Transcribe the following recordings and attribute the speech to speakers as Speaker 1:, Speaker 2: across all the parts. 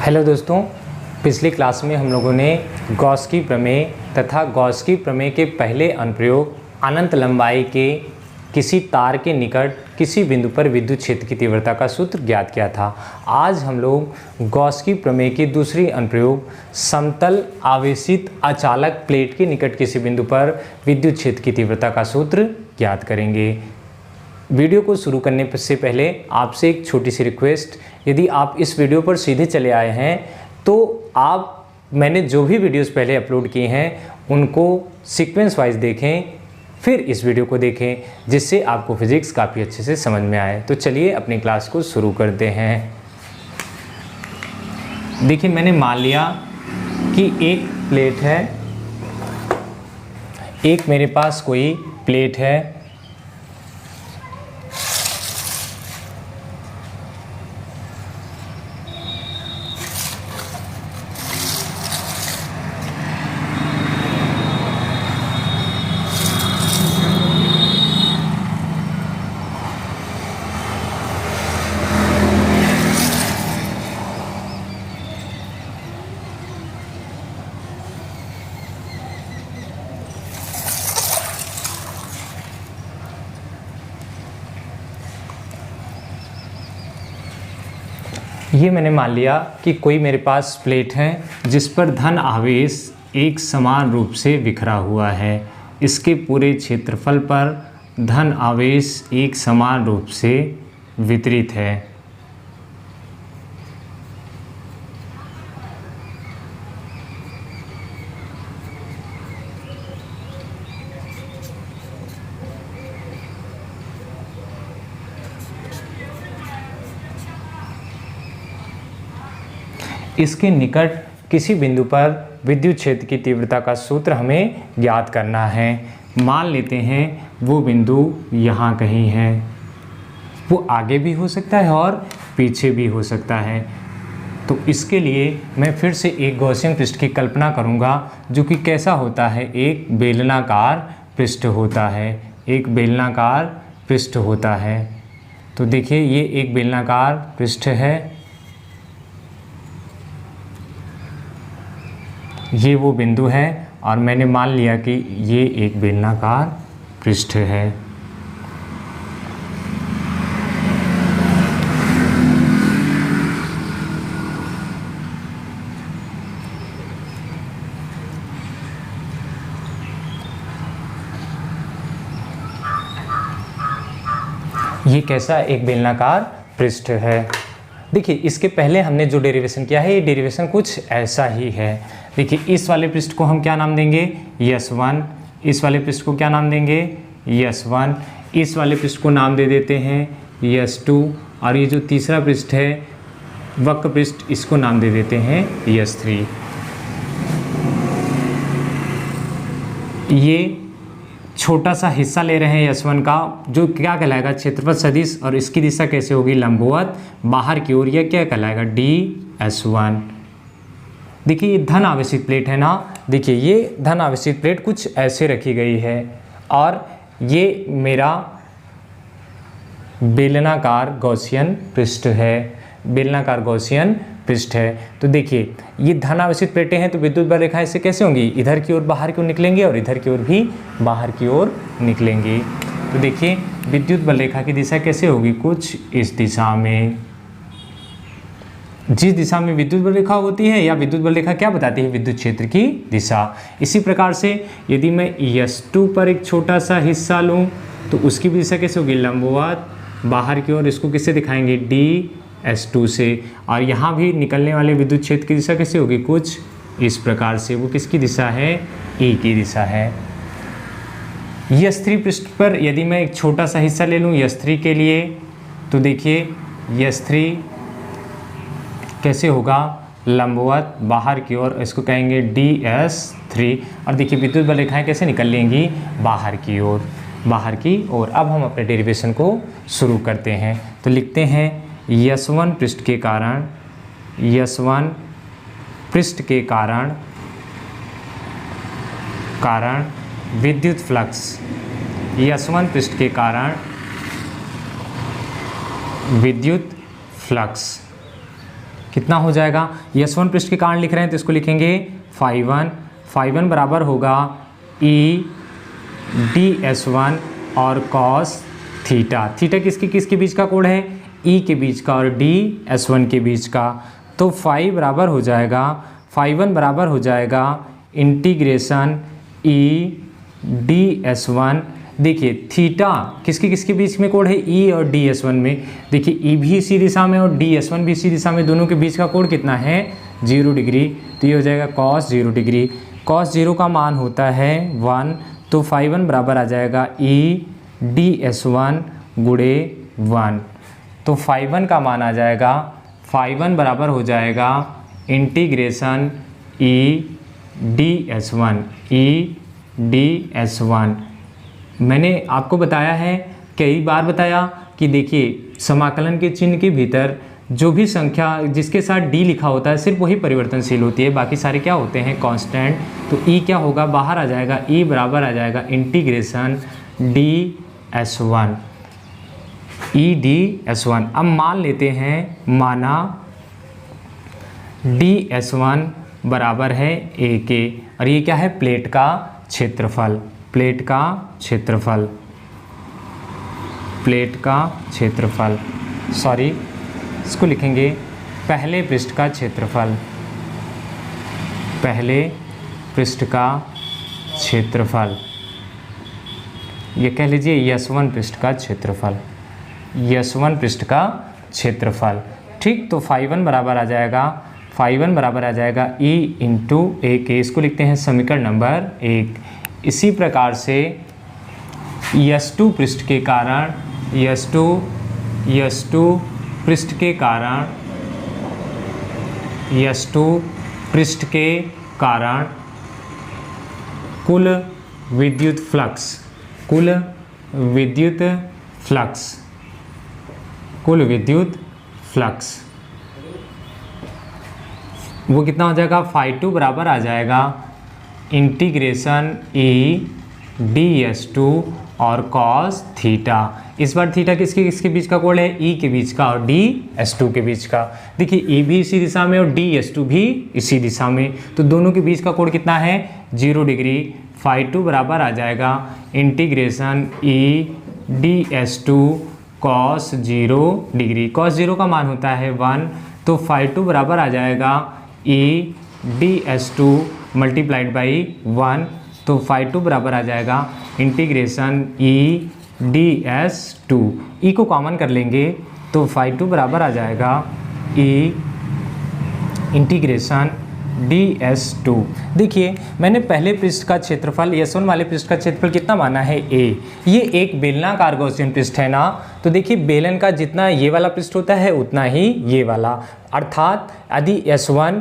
Speaker 1: Hello दोस्तों, पिछली class में हम लोगों ने गॉस की प्रमेय तथा गॉस की प्रमेय के पहले अनुप्रयोग अनंत लंबाई के किसी तार के निकट किसी बिंदु पर विद्युत क्षेत्र की तीव्रता का सूत्र ज्ञात किया था। आज हम लोग गॉस की प्रमेय की दूसरी अनुप्रयोग समतल आवेशित अचालक प्लेट के निकट किसी बिंदु पर विद्युत क्षेत्र की तीव्रता का सूत्र ज्ञात करेंगे। वीडियो को शुरू करने से पहले आपसे एक छोटी सी रिक्वेस्ट, यदि आप इस वीडियो पर सीधे चले आए हैं तो मैंने जो भी वीडियोस पहले अपलोड किए हैं उनको सीक्वेंस वाइज देखें, फिर इस वीडियो को देखें, जिससे आपको फिज़िक्स काफ़ी अच्छे से समझ में आए। तो चलिए अपनी क्लास को शुरू करते हैं। देखिए, मैंने मान लिया कि एक प्लेट है, एक मेरे पास कोई प्लेट है, ये मैंने मान लिया कि कोई मेरे पास प्लेट है जिस पर धन आवेश एक समान रूप से बिखरा हुआ है। इसके पूरे क्षेत्रफल पर धन आवेश एक समान रूप से वितरित है। इसके निकट किसी बिंदु पर विद्युत क्षेत्र की तीव्रता का सूत्र हमें ज्ञात करना है। मान लेते हैं वो बिंदु यहाँ कहीं है। वो आगे भी हो सकता है और पीछे भी हो सकता है। तो इसके लिए मैं फिर से एक गॉसियन पृष्ठ की कल्पना करूँगा, जो कि कैसा होता है, एक बेलनाकार पृष्ठ होता है। एक बेलनाकार पृष्ठ होता है। तो देखिए, ये एक बेलनाकार पृष्ठ है। ये वो बिंदु है और मैंने मान लिया कि ये एक बेलनाकार पृष्ठ है। ये कैसा एक बेलनाकार पृष्ठ है। देखिए, इसके पहले हमने जो डेरिवेशन किया है, ये डेरिवेशन कुछ ऐसा ही है। देखिए, इस वाले पृष्ठ को हम क्या नाम देंगे, S1। इस वाले पृष्ठ को क्या नाम देंगे, S1। इस वाले पृष्ठ को नाम दे देते हैं S2। और ये जो तीसरा पृष्ठ है, वक्र पृष्ठ, इसको नाम दे देते हैं S3। ये छोटा सा हिस्सा ले रहे हैं S1 का, जो क्या कहलाएगा, क्षेत्रफल सदिश, और इसकी दिशा कैसे होगी, लंबवत बाहर की ओर। यह क्या कहलाएगा, DS1। देखिए, ये धन आवेशित प्लेट है ना। देखिए, ये धन आवेशित प्लेट कुछ ऐसे रखी गई है और ये मेरा बेलनाकार गॉसियन पृष्ठ है। बेलनाकार गॉसियन पृष्ठ है। तो देखिए, ये धन आवेशित प्लेटें हैं, तो विद्युत बल रेखाएं इससे कैसे होंगी, इधर की ओर बाहर की ओर निकलेंगे और इधर की ओर भी बाहर की ओर निकलेंगी। तो देखिए, विद्युत बल रेखा की दिशा कैसे होगी, कुछ इस दिशा में। जिस दिशा में विद्युत बल रेखा होती है, या विद्युत बल रेखा क्या बताती है, विद्युत क्षेत्र की दिशा। इसी प्रकार से यदि मैं S2 पर एक छोटा सा हिस्सा लूँ तो उसकी भी दिशा कैसे होगी, लंबवत बाहर की ओर। इसको किससे दिखाएंगे, DS2 से। और यहाँ भी निकलने वाले विद्युत क्षेत्र की दिशा कैसे होगी, कुछ इस प्रकार से। वो किसकी दिशा है, E की दिशा है। S3 पृष्ठ पर यदि मैं एक छोटा सा हिस्सा ले लूँ S3 के लिए, तो देखिए, S3 कैसे होगा, लंबवत बाहर की ओर। इसको कहेंगे DS3। और देखिए, विद्युत बल रेखाएं कैसे निकल लेंगी, बाहर की ओर, बाहर की ओर। अब हम अपने डेरिवेशन को शुरू करते हैं। तो लिखते हैं, S1 पृष्ठ के कारण, S1 पृष्ठ के कारण विद्युत फ्लक्स, S1 पृष्ठ के कारण विद्युत फ्लक्स कितना हो जाएगा, S1 पृष्ठ के कारण लिख रहे हैं तो इसको लिखेंगे phi1 बराबर होगा E ds1 और cos थीटा। थीटा किसके बीच का कोण है, E के बीच का और ds1 के बीच का। तो phi बराबर हो जाएगा, phi1 बराबर हो जाएगा इंटीग्रेशन E ds1। देखिए थीटा किसके बीच में कोण है, E और ds1 में। देखिए E भी इसी दिशा में और ds1 भी इसी दिशा में, दोनों के बीच का कोण कितना है 0 डिग्री। तो ये हो जाएगा cos 0 डिग्री। cos 0 का मान होता है 1, तो phi1 बराबर आ जाएगा E ds1 गुणे 1। तो phi1 का मान आ जाएगा, phi1 बराबर हो जाएगा इंटीग्रेशन E ds1 मैंने आपको बताया है, कई बार बताया कि देखिए समाकलन के चिन्ह के भीतर जो भी संख्या जिसके साथ d लिखा होता है सिर्फ वही परिवर्तनशील होती है, बाकी सारे क्या होते हैं कांस्टेंट। तो e क्या होगा, बाहर आ जाएगा, e बराबर आ जाएगा इंटीग्रेशन ds1 ds1। अब मान लेते हैं, माना ds1 बराबर है a के, और ये क्या है, प्लेट का क्षेत्रफल। प्लेट का क्षेत्रफल सॉरी, इसको लिखेंगे पहले पृष्ठ का क्षेत्रफल। ये कह लीजिए S1 पृष्ठ का क्षेत्रफल। ठीक, तो phi1 बराबर आ जाएगा E इंटू ए के। इसको लिखते हैं समीकरण नंबर 1। इसी प्रकार से S2 पृष्ठ के कारण कुल विद्युत फ्लक्स वो कितना हो जाएगा, phi2 बराबर आ जाएगा इंटीग्रेशन E ds2 और cos थीटा। इस बार थीटा किसके बीच का कोण है, E के बीच का और ds2 के बीच का। देखिए E भी इसी दिशा में और ds2 भी इसी दिशा में, तो दोनों के बीच का कोण कितना है 0 डिग्री। phi2 बराबर आ जाएगा integration E ds2 cos 0 degree. cos 0 का मान होता है 1, तो phi2 बराबर आ जाएगा E ds2 मल्टीप्लाइड बाई 1, तो phi2 बराबर आ जाएगा इंटीग्रेशन E ds2। E को कॉमन कर लेंगे तो phi2 बराबर आ जाएगा E इंटीग्रेशन ds2। देखिए मैंने पहले पृष्ठ का क्षेत्रफल S1 वाले पृष्ठ का क्षेत्रफल कितना माना है A। ये एक बेलनाकार गॉसियन पृष्ठ है ना, तो देखिए बेलन का जितना ये वाला पृष्ठ होता है उतना ही ये वाला, अर्थात यदि S1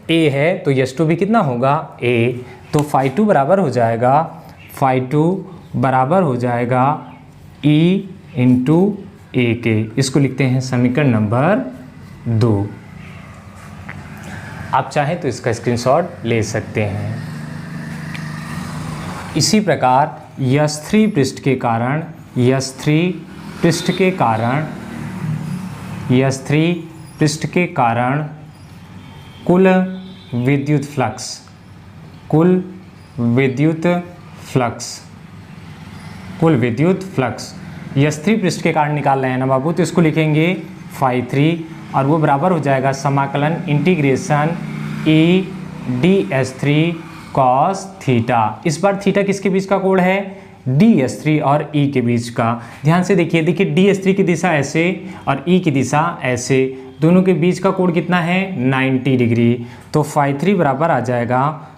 Speaker 1: A है तो S2 भी कितना होगा A। तो phi2 बराबर हो जाएगा E इंटू ए के। इसको लिखते हैं समीकरण नंबर 2। आप चाहें तो इसका स्क्रीनशॉट ले सकते हैं। इसी प्रकार S3 पृष्ठ के कारण कुल विद्युत फ्लक्स S3 पृष्ठ के कारण निकाल रहे हैं ना बाबू, तो इसको लिखेंगे phi3 और वो बराबर हो जाएगा समाकलन integration E ds3 cos theta. इस बार थीटा किसके बीच का कोण है, ds3 और E के बीच का। ध्यान से देखिए ds3 की दिशा ऐसे और E की दिशा ऐसे, दोनों के बीच का कोण कितना है 90 डिग्री। तो phi3 बराबर आ जाएगा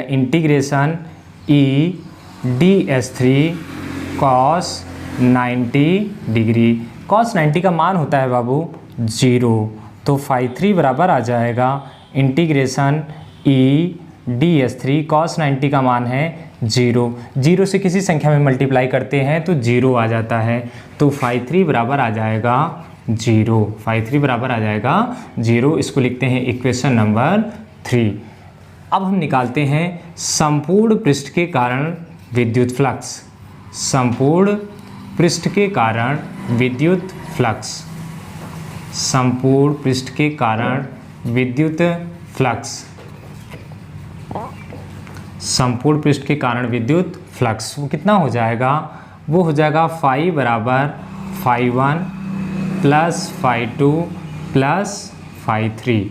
Speaker 1: integration E ds3 cos 90 degree. cos 90 का मान होता है बाबू 0, तो phi3 बराबर आ जाएगा इंटीग्रेशन E ds3 cos 90 का मान है 0 से किसी संख्या में मल्टीप्लाई करते हैं तो 0 आ जाता है, तो phi3 बराबर आ जाएगा 0। इसको लिखते हैं इक्वेशन नंबर 3। अब हम निकालते हैं संपूर्ण पृष्ठ के कारण विद्युत फ्लक्स। संपूर्ण पृष्ठ के कारण विद्युत फ्लक्स, संपूर्ण पृष्ठ के कारण विद्युत फ्लक्स वो कितना हो जाएगा, वो हो जाएगा फाई बराबर φ1 प्लस φ2 प्लस φ3।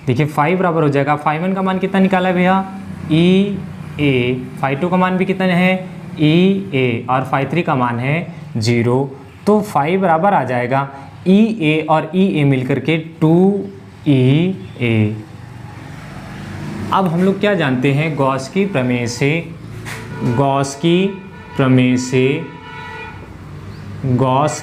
Speaker 1: देखिए फाई बराबर हो जाएगा, φ1 का मान कितना निकाला भैया ई ए, φ2 का मान भी कितना है ई ए, और φ3 का मान है 0। तो फाई बराबर आ जाएगा ई ए और ई ए मिलकर के 2E अब हम लोग क्या जानते हैं, गॉस की प्रमेय से, गॉस की प्रमेय से, गॉस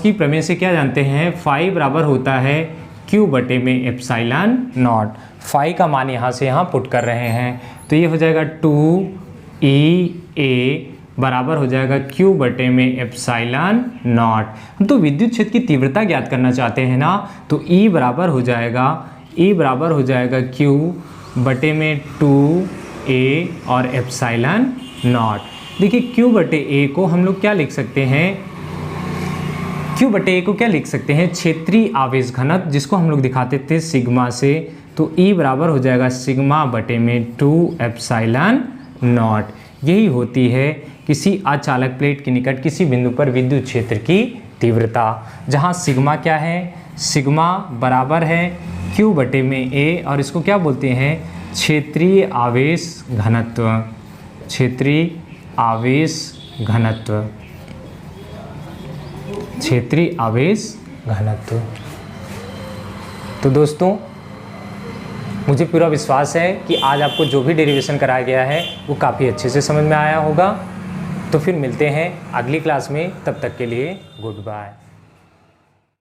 Speaker 1: की प्रमेय से क्या जानते हैं, फाई बराबर होता है Q बटे में एप्सिलॉन नॉट। फाई का मान यहाँ से यहाँ पुट कर रहे हैं, तो ये हो जाएगा 2E बराबर हो जाएगा Q बटे में एप्सिलॉन नॉट। हम तो विद्युत क्षेत्र की तीव्रता ज्ञात करना चाहते हैं ना, तो E बराबर हो जाएगा Q बटे में 2A और एप्सिलॉन नॉट। देखिए Q बटे A को हम लोग क्या लिख सकते हैं, Q बटे A को क्या लिख सकते हैं, क्षेत्रीय आवेश घनत्व, जिसको हम लोग दिखाते थे सिग्मा से। तो E बराबर हो जाएगा सिग्मा बटे में 2 एप्सिलॉन नॉट। यही होती है किसी अचालक प्लेट के निकट किसी बिंदु पर विद्युत क्षेत्र की तीव्रता, जहाँ सिग्मा क्या है, सिग्मा बराबर है Q बटे में A, और इसको क्या बोलते हैं, क्षेत्रीय आवेश घनत्व, क्षेत्रीय आवेश घनत्व, क्षेत्रीय आवेश घनत्व। तो दोस्तों मुझे पूरा विश्वास है कि आज आपको जो भी डेरिवेशन कराया गया है वो काफ़ी अच्छे से समझ में आया होगा। तो फिर मिलते हैं अगली क्लास में, तब तक के लिए गुड बाय।